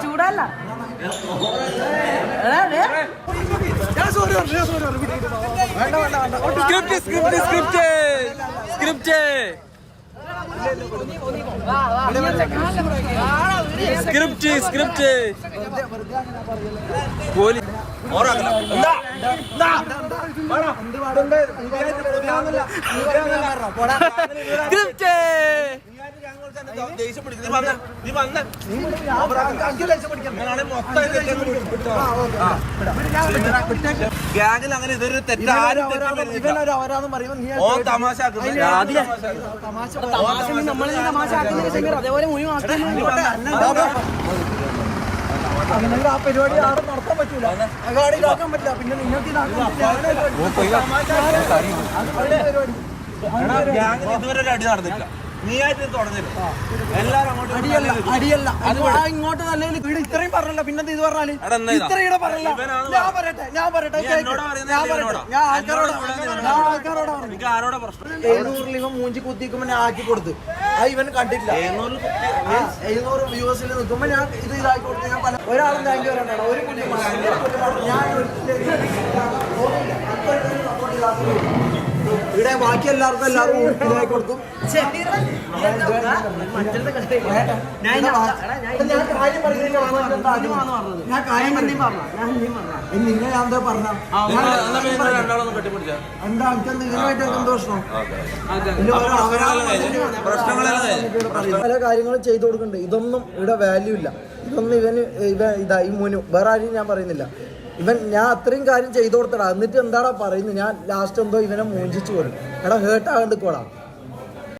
ചൂടല്ല ഗ്യാങ്ങിൽ അങ്ങനെ ഇതൊരു തെറ്റാരും അതേപോലെ അങ്ങനെ ആ പരിപാടി ആടെ നടത്താൻ പറ്റൂല, അകാടി ഇതാക്കാൻ പറ്റില്ല. പിന്നെ നിങ്ങൾക്ക് ഇതുവരെ ഒരു അടി നടന്നില്ല, നീ ആയിട്ട് തുടങ്ങില്ല. എല്ലാരും അടിയല്ല ഇങ്ങോട്ട് നല്ല ഇത്രയും പറഞ്ഞല്ല. പിന്നെ ഇത് പറഞ്ഞാല് ഇത്രയും പറഞ്ഞല്ല. ഞാൻ പറയട്ടെ ഞാൻ ആൾക്കാരോട് പ്രശ്നം 700 ഇവൻ മൂഞ്ചി കുത്തിക്കുമ്പോ ഞാൻ ആക്കി കൊടുത്ത് ഇവൻ കണ്ടില്ല. 700 വ്യൂവേഴ്സിൽ നിൽക്കുമ്പോ ഞാൻ ഇത് ഇതാക്കി കൊടുത്ത് ഞാൻ ഒരാളും താങ്ക് യു പറയണ്ട. ഒരു കുട്ടി ഞാൻ ഇവിടെ ബാക്കി എല്ലാവർക്കും ഇതായി കൊടുക്കും. നിങ്ങൾ ഞാൻ എന്താ പറഞ്ഞ എന്താ ഇതിനായിട്ട് എന്തോ പ്രശ്നം? പല കാര്യങ്ങളും ചെയ്തു കൊടുക്കുന്നുണ്ട്. ഇതൊന്നും ഇവിടെ വാല്യൂ ഇല്ല. ഇതൊന്നും ഈ മോനു വേറെ ആരും ഞാൻ പറയുന്നില്ല. ഞാൻ അത്രയും കാര്യം ചെയ്തു കൊടുത്തടാ, എന്നിട്ട് എന്താടാ പറയുന്നത്? ഞാൻ ലാസ്റ്റ് എന്തോ ഇവനെ മോചിച്ചു പോലും. എടാ ഹേർട്ട് ആകണ്ട് പോടാ.